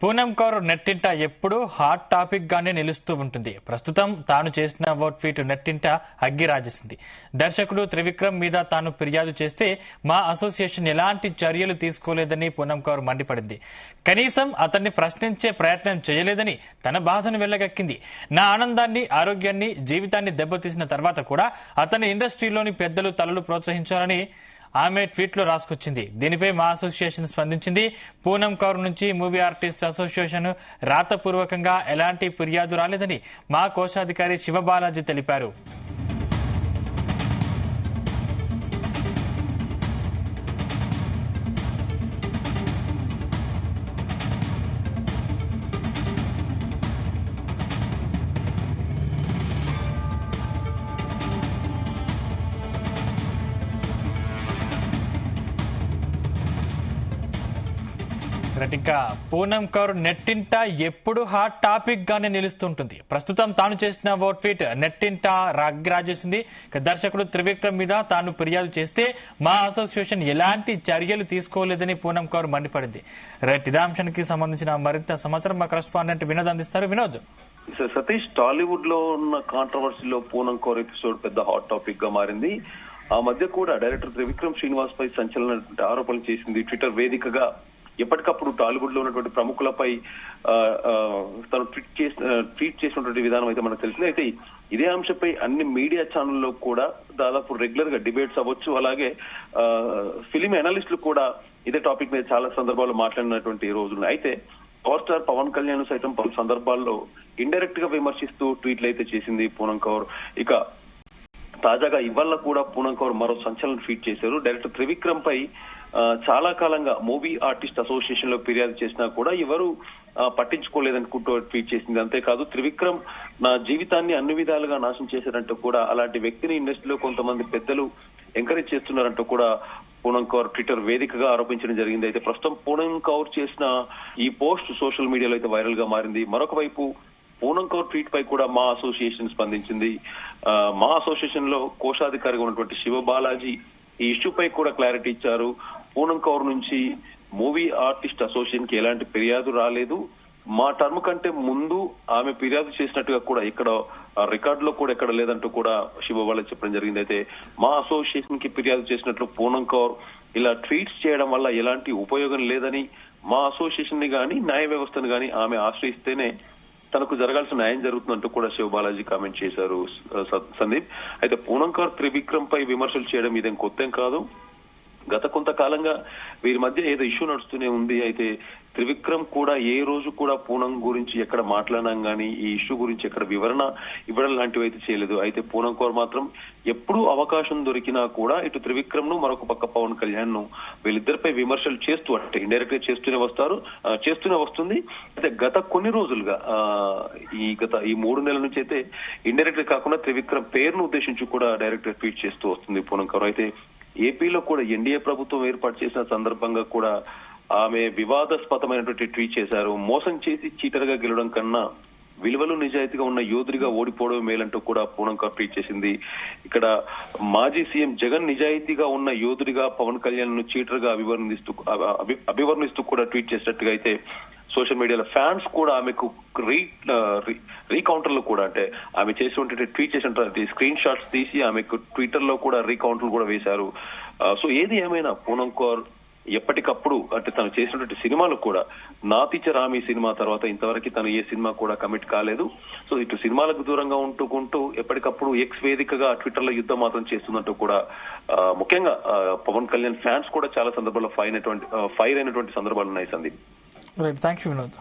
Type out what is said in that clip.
పూనం కౌర్ నెట్టింట ఎప్పుడూ hot topic గానే నిలుస్తూ ఉంటుంది. ప్రస్తుతం తాను చేసిన ఓ ట్వీట్ నెట్టింట అగ్గి రాజేసింది. దర్శకుడు త్రివిక్రమ్ మీద తాను ఫిర్యాదు చేస్తే మా అసోసియేషన్ ఎలాంటి చర్యలు తీసుకోలేదని పూనం కౌర్ మండిపడింది. కనీసం అతన్ని ప్రశ్నించే ప్రయత్నం చేయలేదని తన బాధను వెళ్లగక్కింది. నా ఆనందాన్ని, ఆరోగ్యాన్ని, జీవితాన్ని దెబ్బతీసిన తర్వాత కూడా అతని ఇండస్ట్రీలోని పెద్దలు తలలు ప్రోత్సహించాలని ఆమె ట్వీట్ లో రాసుకొచ్చింది. దీనిపై మా అసోసియేషన్ స్పందించింది. పూనం కౌర్ నుంచి మూవీ ఆర్టిస్ట్ అసోసియేషన్ రాతపూర్వకంగా ఎలాంటి ఫిర్యాదు రాలేదని మా కోశాధికారి శివబాలాజీ తెలిపారు. ఇంకా పూనం కౌర్ నెట్టింట ఎప్పుడు హాట్ టాపిక్ గానే నిలుస్తుంటుంది. ప్రస్తుతం తాను చేసిన ఓ ట్వీట్ నెట్టింట రాజేసింది. దర్శకుడు త్రివిక్రమ్ మీద తాను ఫిర్యాదు చేస్తే మా అసోసియేషన్ ఎలాంటి చర్యలు తీసుకోలేదని పూనం కౌర్ మండిపడింది. రైట్, ఇదే అంశానికి సంబంధించిన మరింత సమాచారం మా కరెస్పాండెంట్ వినోద్ అందిస్తారు. వినోద్, సతీష్, టాలీవుడ్ లో ఉన్న కాంట్రవర్సీలో పూనం కౌర్ ఎపిసోడ్ పెద్ద హాట్ టాపిక్ గా మారింది. ఆ మధ్య కూడా డైరెక్టర్ త్రివిక్రమ్ శ్రీనివాస్ పై సంచలన ఆరోపణలు చేసింది. ట్విట్టర్ వేదికగా ఎప్పటికప్పుడు టాలీవుడ్ లో ఉన్నటువంటి ప్రముఖులపై తను ట్వీట్ చేసినటువంటి విధానం అయితే మనకు తెలిసింది. అయితే ఇదే అంశంపై అన్ని మీడియా ఛానల్లో కూడా దాదాపు రెగ్యులర్ గా డిబేట్స్ అవ్వచ్చు. అలాగే ఫిలిం అనలిస్టులు కూడా ఇదే టాపిక్ మీద చాలా సందర్భాల్లో మాట్లాడినటువంటి రోజులు. అయితే పవర్ స్టార్ పవన్ కళ్యాణ్ సైతం పలు సందర్భాల్లో ఇండైరెక్ట్ గా విమర్శిస్తూ ట్వీట్లు అయితే చేసింది పూనం కౌర్. ఇక తాజాగా ఇవాళ కూడా పూనం కౌర్ మరో సంచలన ట్వీట్ చేశారు. డైరెక్టర్ త్రివిక్రమ్ పై చాలా కాలంగా మూవీ ఆర్టిస్ట్ అసోసియేషన్ లో ఫిర్యాదు చేసినా కూడా ఎవరు పట్టించుకోలేదనుకుంటూ ట్వీట్ చేసింది. అంతేకాదు, త్రివిక్రమ్ నా జీవితాన్ని అన్ని విధాలుగా నాశనం చేశారంటూ కూడా, అలాంటి వ్యక్తిని ఇండస్ట్రీలో కొంతమంది పెద్దలు ఎంకరేజ్ చేస్తున్నారంటూ కూడా పూనం కౌర్ ట్విట్టర్ వేదికగా ఆరోపించడం జరిగింది. అయితే ప్రస్తుతం పూనం కౌర్ చేసిన ఈ పోస్ట్ సోషల్ మీడియాలో అయితే వైరల్ గా మారింది. మరొక వైపు పూనం కౌర్ ట్వీట్ పై కూడా మా అసోసియేషన్ స్పందించింది. మా అసోసియేషన్ లో కోశాధికారిగా ఉన్నటువంటి శివబాలాజీ ఈ ఇష్యూపై కూడా క్లారిటీ ఇచ్చారు. పూనం కౌర్ నుంచి మూవీ ఆర్టిస్ట్ అసోసియేషన్ కి ఎలాంటి ఫిర్యాదు రాలేదు. మా టర్మ్ కంటే ముందు ఆమె ఫిర్యాదు చేసినట్టుగా కూడా ఇక్కడ రికార్డు లో కూడా ఎక్కడ లేదంటూ కూడా శివబాలాజీ చెప్పడం జరిగింది. అయితే మా అసోసియేషన్ కి ఫిర్యాదు చేసినట్లు పూనం కౌర్ ఇలా ట్వీట్స్ చేయడం వల్ల ఎలాంటి ఉపయోగం లేదని, మా అసోసియేషన్ ని గాని న్యాయ వ్యవస్థను గాని ఆమె ఆశ్రయిస్తేనే తనకు జరగాల్సిన న్యాయం జరుగుతుందంటూ కూడా శివబాలాజీ కామెంట్ చేశారు. సందీప్, అయితే పూనం కౌర్ త్రివిక్రమ్ పై విమర్శలు చేయడం ఇదేం కొత్తేం కాదు. గత కొంతకాలంగా వీరి మధ్య ఏదో ఇష్యూ నడుస్తూనే ఉంది. అయితే త్రివిక్రమ్ కూడా ఏ రోజు కూడా పూనం గురించి ఎక్కడ మాట్లాడడం కానీ, ఈ ఇష్యూ గురించి ఎక్కడ వివరణ ఇవ్వడం లాంటివి అయితే చేయలేదు. అయితే పూనం కౌర్ మాత్రం ఎప్పుడూ అవకాశం దొరికినా కూడా ఇటు త్రివిక్రమ్ ను, మరొక పక్క పవన్ కళ్యాణ్ ను వీళ్ళిద్దరిపై విమర్శలు చేస్తూ, అంటే ఇండైరెక్ట్ గా చేస్తూనే వస్తుంది. అయితే గత కొన్ని రోజులుగా ఈ 3 నెలల నుంచి అయితే ఇండైరెక్ట్ గా కాకుండా త్రివిక్రమ్ పేరును ఉద్దేశించి కూడా డైరెక్ట్ గా ట్వీట్ చేస్తూ వస్తుంది పూనం కౌర్. అయితే ఏపీలో కూడా ఎన్డీఏ ప్రభుత్వం ఏర్పాటు చేసిన సందర్భంగా కూడా ఆమె వివాదాస్పదమైనటువంటి ట్వీట్ చేశారు. మోసం చేసి చీటర్ గా గెలవడం కన్నా విలువలు నిజాయితీగా ఉన్న యోధుడిగా ఓడిపోవడం మేలంటూ కూడా పూనం కౌర్ ట్వీట్ చేసింది. ఇక్కడ మాజీ సీఎం జగన్ నిజాయితీగా ఉన్న యోధుడిగా పవన్ కళ్యాణ్ ను చీటర్ గా అభివర్ణిస్తూ కూడా ట్వీట్ చేసినట్టుగా అయితే సోషల్ మీడియాలో ఫ్యాన్స్ కూడా ఆమెకు రీకౌంటర్లు కూడా, అంటే ఆమె చేసినటువంటి ట్వీట్ చేసినటువంటి స్క్రీన్ షాట్స్ తీసి ఆమెకు ట్విట్టర్ లో కూడా రీకౌంటర్లు కూడా వేశారు. సో ఏది ఏమైనా పూనం కౌర్ ఎప్పటికప్పుడు, అంటే తను చేసినటువంటి సినిమాలు కూడా నాతిచ రామి సినిమా తర్వాత ఇంతవరకు తను ఏ సినిమా కూడా కమిట్ కాలేదు. సో ఇటు సినిమాలకు దూరంగా ఉంటూ ఎప్పటికప్పుడు ఎక్స్ వేదికగా ట్విట్టర్ లో యుద్ధం మాత్రం చేస్తున్నట్టు కూడా ముఖ్యంగా పవన్ కళ్యాణ్ ఫ్యాన్స్ కూడా చాలా సందర్భాల్లో ఫైర్ అయినటువంటి సందర్భాలు ఉన్నాయి. Sandeep, right, thank you Vinod.